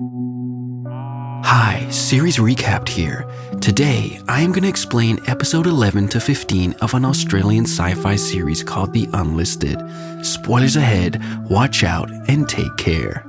Hi, series recapped here. Today, I am going to explain episode 11 to 15 of an Australian sci-fi series called The Unlisted. Spoilers ahead, watch out, and take care.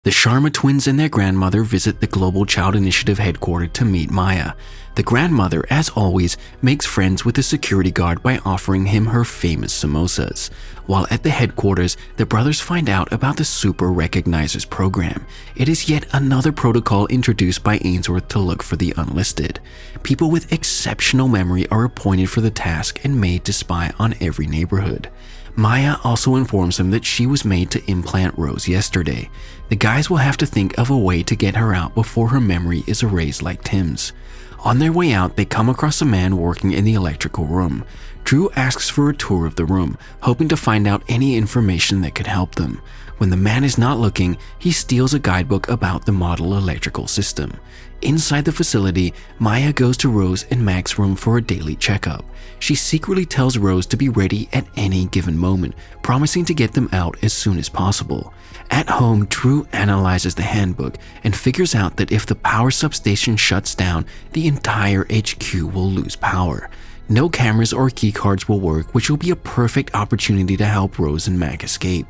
The Sharma twins and their grandmother visit the Global Child Initiative headquarters to meet Maya. The grandmother, as always, makes friends with the security guard by offering him her famous samosas. While at the headquarters, the brothers find out about the Super Recognizers program. It is yet another protocol introduced by Ainsworth to look for the unlisted. People with exceptional memory are appointed for the task and made to spy on every neighborhood. Maya also informs them that she was made to implant Rose yesterday. The guys will have to think of a way to get her out before her memory is erased like Tim's. On their way out, they come across a man working in the electrical room. Dru asks for a tour of the room, hoping to find out any information that could help them. When the man is not looking, he steals a guidebook about the model electrical system. Inside the facility, Maya goes to Rose and Mac's room for a daily checkup. She secretly tells Rose to be ready at any given moment, promising to get them out as soon as possible. At home, Dru analyzes the handbook and figures out that if the power substation shuts down, the entire HQ will lose power. No cameras or keycards will work, which will be a perfect opportunity to help Rose and Mac escape.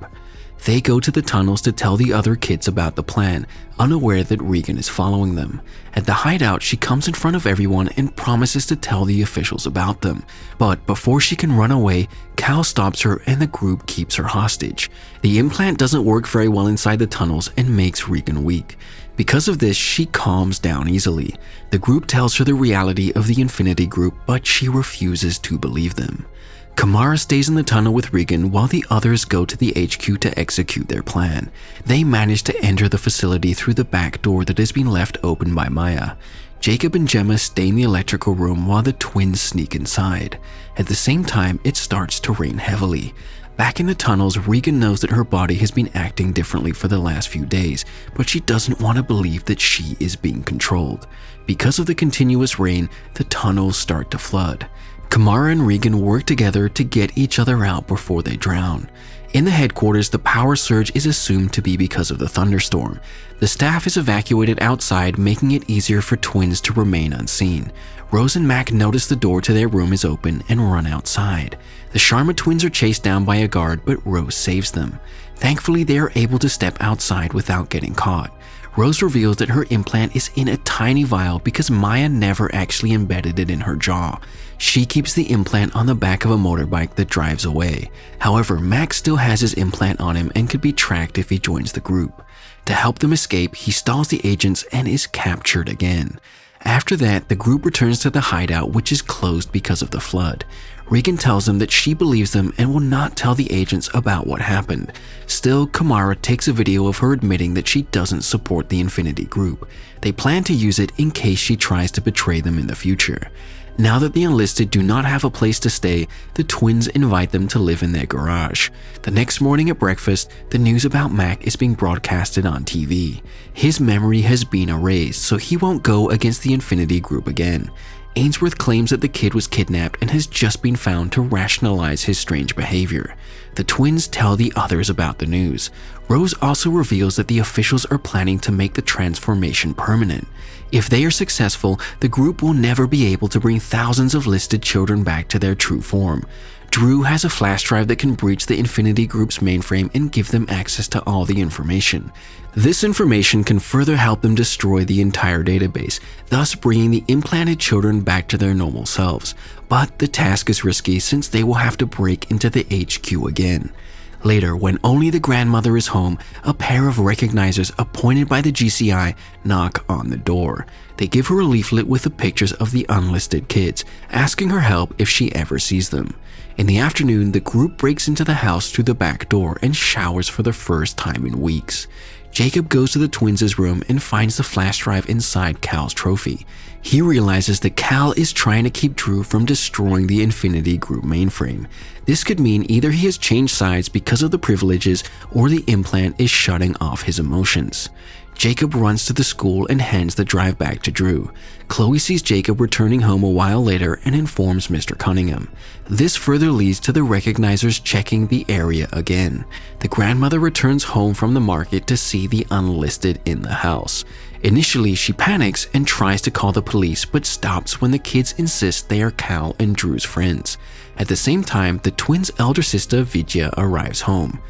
They go to the tunnels to tell the other kids about the plan, unaware that Regan is following them. At the hideout, she comes in front of everyone and promises to tell the officials about them. But before she can run away, Kal stops her and the group keeps her hostage. The implant doesn't work very well inside the tunnels and makes Regan weak. Because of this, she calms down easily. The group tells her the reality of the Infinity Group, but she refuses to believe them. Kamara stays in the tunnel with Regan while the others go to the HQ to execute their plan. They manage to enter the facility through the back door that has been left open by Maya. Jacob and Gemma stay in the electrical room while the twins sneak inside. At the same time, it starts to rain heavily. Back in the tunnels, Regan knows that her body has been acting differently for the last few days, but she doesn't want to believe that she is being controlled. Because of the continuous rain, the tunnels start to flood. Kamara and Regan work together to get each other out before they drown. In the headquarters, the power surge is assumed to be because of the thunderstorm. The staff is evacuated outside, making it easier for twins to remain unseen. Rose and Mac notice the door to their room is open and run outside. The Sharma twins are chased down by a guard, but Rose saves them. Thankfully, they are able to step outside without getting caught. Rose reveals that her implant is in a tiny vial because Maya never actually embedded it in her jaw. She keeps the implant on the back of a motorbike that drives away. However, Max still has his implant on him and could be tracked if he joins the group. To help them escape, he stalls the agents and is captured again. After that, the group returns to the hideout, which is closed because of the flood. Regan tells them that she believes them and will not tell the agents about what happened. Still, Kamara takes a video of her admitting that she doesn't support the Infinity Group. They plan to use it in case she tries to betray them in the future. Now that the enlisted do not have a place to stay, the twins invite them to live in their garage. The next morning at breakfast, the news about Mac is being broadcasted on TV. His memory has been erased, so he won't go against the Infinity Group again. Ainsworth claims that the kid was kidnapped and has just been found to rationalize his strange behavior. The twins tell the others about the news. Rose also reveals that the officials are planning to make the transformation permanent. If they are successful, the group will never be able to bring thousands of listed children back to their true form. Dru has a flash drive that can breach the Infinity Group's mainframe and give them access to all the information. This information can further help them destroy the entire database, thus bringing the implanted children back to their normal selves. But the task is risky since they will have to break into the HQ again. Later, when only the grandmother is home, a pair of recognizers appointed by the GCI knock on the door. They give her a leaflet with the pictures of the unlisted kids, asking her help if she ever sees them. In the afternoon, the group breaks into the house through the back door and showers for the first time in weeks. Jacob goes to the twins' room and finds the flash drive inside Kal's trophy. He realizes that Kal is trying to keep Dru from destroying the Infinity Group mainframe. This could mean either he has changed sides because of the privileges or the implant is shutting off his emotions. Jacob runs to the school and hands the drive back to Dru. Chloe sees Jacob returning home a while later and informs Mr. Cunningham. This further leads to the recognizers checking the area again. The grandmother returns home from the market to see the unlisted in the house. Initially, she panics and tries to call the police, but stops when the kids insist they are Kal and Dru's friends. At the same time, the twins' elder sister Vidya arrives home.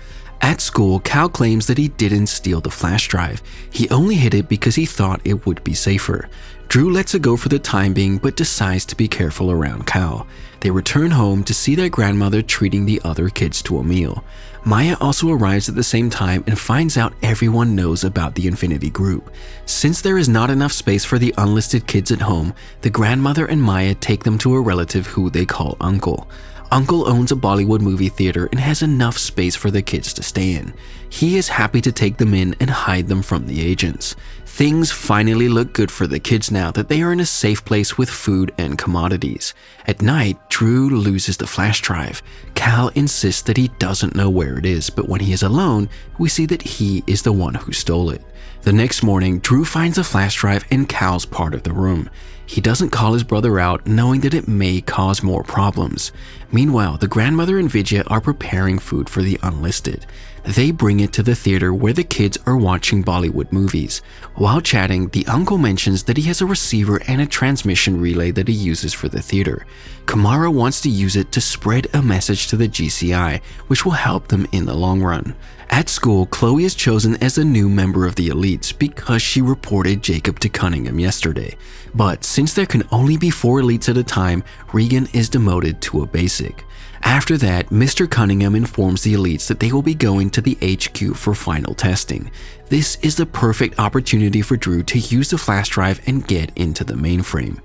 At school, Kal claims that he didn't steal the flash drive. He only hid it because he thought it would be safer. Dru lets it go for the time being but decides to be careful around Kal. They return home to see their grandmother treating the other kids to a meal. Maya also arrives at the same time and finds out everyone knows about the Infinity Group. Since there is not enough space for the unlisted kids at home, the grandmother and Maya take them to a relative who they call Uncle. Uncle owns a Bollywood movie theater and has enough space for the kids to stay in. He is happy to take them in and hide them from the agents. Things finally look good for the kids now that they are in a safe place with food and commodities. At night, Dru loses the flash drive. Kal insists that he doesn't know where it is, but when he is alone, we see that he is the one who stole it. The next morning, Dru finds the flash drive in Kal's part of the room. He doesn't call his brother out, knowing that it may cause more problems. Meanwhile, the grandmother and Vidya are preparing food for the unlisted. They bring it to the theater where the kids are watching Bollywood movies. While chatting, the uncle mentions that he has a receiver and a transmission relay that he uses for the theater. Kamara wants to use it to spread a message to the GCI, which will help them in the long run. At school, Chloe is chosen as a new member of the elites because she reported Jacob to Cunningham yesterday. But since there can only be 4 elites at a time, Regan is demoted to a basic. After that, Mr. Cunningham informs the elites that they will be going to the HQ for final testing. This is the perfect opportunity for Dru to use the flash drive and get into the mainframe.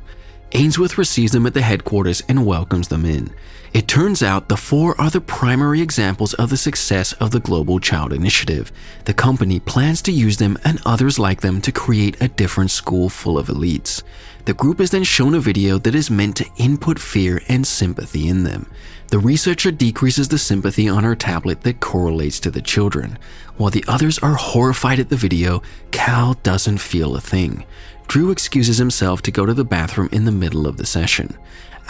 Ainsworth receives them at the headquarters and welcomes them in. It turns out the 4 are the primary examples of the success of the Global Child Initiative. The company plans to use them and others like them to create a different school full of elites. The group is then shown a video that is meant to input fear and sympathy in them. The researcher decreases the sympathy on her tablet that correlates to the children. While the others are horrified at the video, Kal doesn't feel a thing. Dru excuses himself to go to the bathroom in the middle of the session.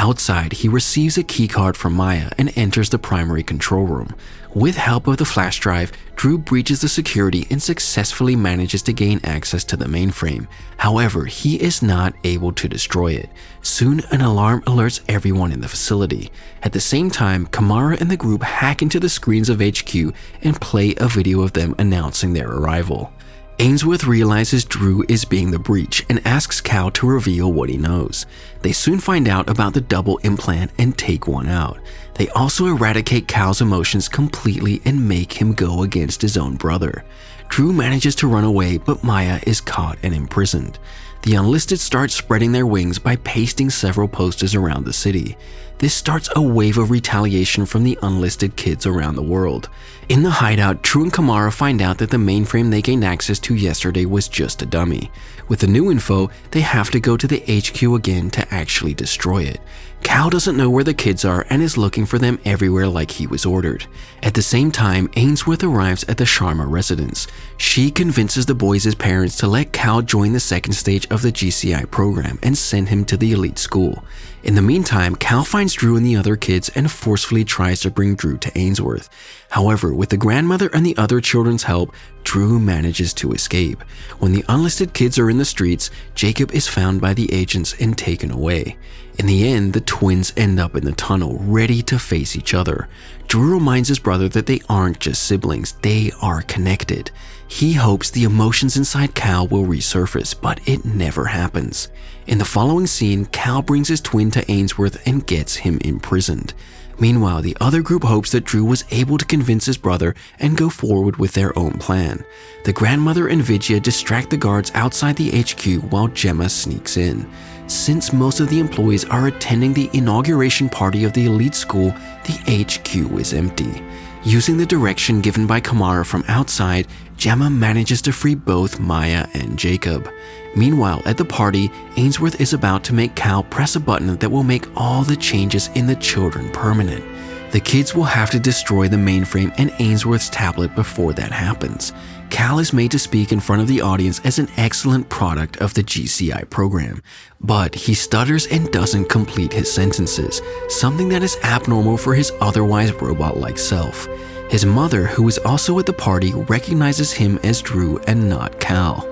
Outside, he receives a keycard from Maya and enters the primary control room. With help of the flash drive, Dru breaches the security and successfully manages to gain access to the mainframe. However, he is not able to destroy it. Soon, an alarm alerts everyone in the facility. At the same time, Kamara and the group hack into the screens of HQ and play a video of them announcing their arrival. Ainsworth realizes Dru is being the breach and asks Kal to reveal what he knows. They soon find out about the double implant and take one out. They also eradicate Kal's emotions completely and make him go against his own brother. Dru manages to run away, but Maya is caught and imprisoned. The unlisted start spreading their wings by pasting several posters around the city. This starts a wave of retaliation from the unlisted kids around the world. In the hideout, Dru and Kamara find out that the mainframe they gained access to yesterday was just a dummy. With the new info, they have to go to the HQ again to actually destroy it. Kal doesn't know where the kids are and is looking for them everywhere like he was ordered. At the same time, Ainsworth arrives at the Sharma residence. She convinces the boys' parents to let Kal join the second stage of the GCI program and send him to the elite school. In the meantime, Kal finds Dru and the other kids and forcefully tries to bring Dru to Ainsworth. However, with the grandmother and the other children's help, Dru manages to escape. When the unlisted kids are in the streets, Jacob is found by the agents and taken away. In the end, the twins end up in the tunnel, ready to face each other. Dru reminds his brother that they aren't just siblings, they are connected. He hopes the emotions inside Kal will resurface, but it never happens. In the following scene, Kal brings his twin to Ainsworth and gets him imprisoned. Meanwhile, the other group hopes that Dru was able to convince his brother and go forward with their own plan. The grandmother and Vidya distract the guards outside the HQ while Gemma sneaks in. Since most of the employees are attending the inauguration party of the elite school, the HQ is empty. Using the direction given by Kamara from outside, Gemma manages to free both Maya and Jacob. Meanwhile, at the party, Ainsworth is about to make Kal press a button that will make all the changes in the children permanent. The kids will have to destroy the mainframe and Ainsworth's tablet before that happens. Kal is made to speak in front of the audience as an excellent product of the GCI program, but he stutters and doesn't complete his sentences, something that is abnormal for his otherwise robot-like self. His mother, who is also at the party, recognizes him as Dru and not Kal.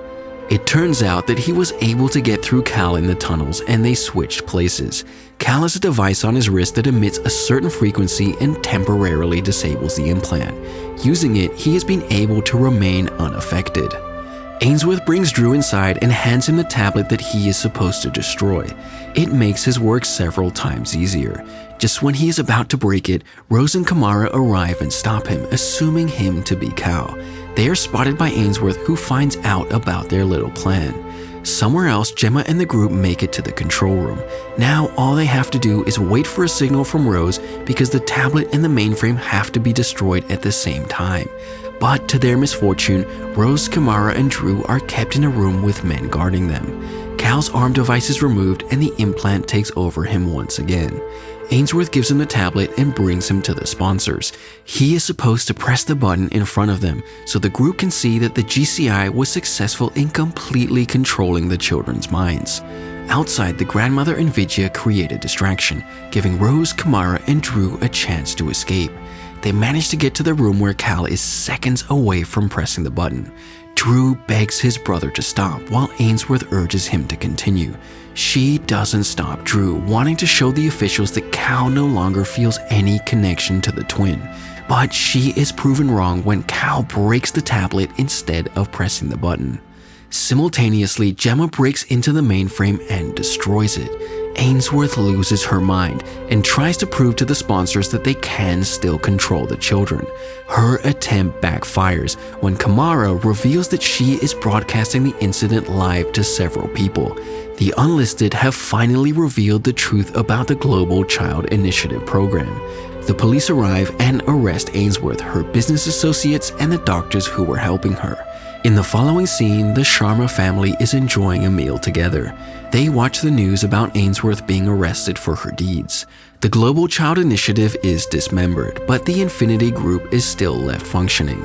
It turns out that he was able to get through Kal in the tunnels and they switched places. Kal has a device on his wrist that emits a certain frequency and temporarily disables the implant. Using it, he has been able to remain unaffected. Ainsworth brings Dru inside and hands him the tablet that he is supposed to destroy. It makes his work several times easier. Just when he is about to break it, Rose and Kamara arrive and stop him, assuming him to be Kal. They are spotted by Ainsworth, who finds out about their little plan. Somewhere else, Gemma and the group make it to the control room. Now all they have to do is wait for a signal from Rose because the tablet and the mainframe have to be destroyed at the same time. But to their misfortune, Rose, Kamara, and Dru are kept in a room with men guarding them. Kal's arm device is removed and the implant takes over him once again. Ainsworth gives him the tablet and brings him to the sponsors. He is supposed to press the button in front of them so the group can see that the GCI was successful in completely controlling the children's minds. Outside, the grandmother and Vidya create a distraction, giving Rose, Kamara, and Dru a chance to escape. They manage to get to the room where Kal is seconds away from pressing the button. Dru begs his brother to stop while Ainsworth urges him to continue. She doesn't stop Dru, wanting to show the officials that Kal no longer feels any connection to the twin. But she is proven wrong when Kal breaks the tablet instead of pressing the button. Simultaneously, Gemma breaks into the mainframe and destroys it. Ainsworth loses her mind and tries to prove to the sponsors that they can still control the children. Her attempt backfires when Kamara reveals that she is broadcasting the incident live to several people. The unlisted have finally revealed the truth about the Global Child Initiative program. The police arrive and arrest Ainsworth, her business associates, and the doctors who were helping her. In the following scene, the Sharma family is enjoying a meal together. They watch the news about Ainsworth being arrested for her deeds. The Global Child Initiative is dismembered, but the Infinity Group is still left functioning.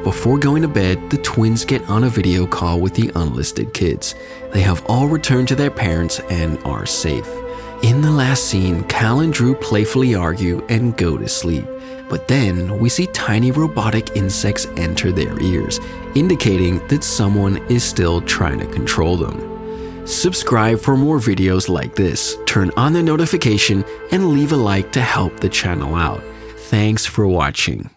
Before going to bed, the twins get on a video call with the unlisted kids. They have all returned to their parents and are safe. In the last scene, Kal and Dru playfully argue and go to sleep. But then we see tiny robotic insects enter their ears, indicating that someone is still trying to control them. Subscribe for more videos like this, turn on the notification, and leave a like to help the channel out. Thanks for watching.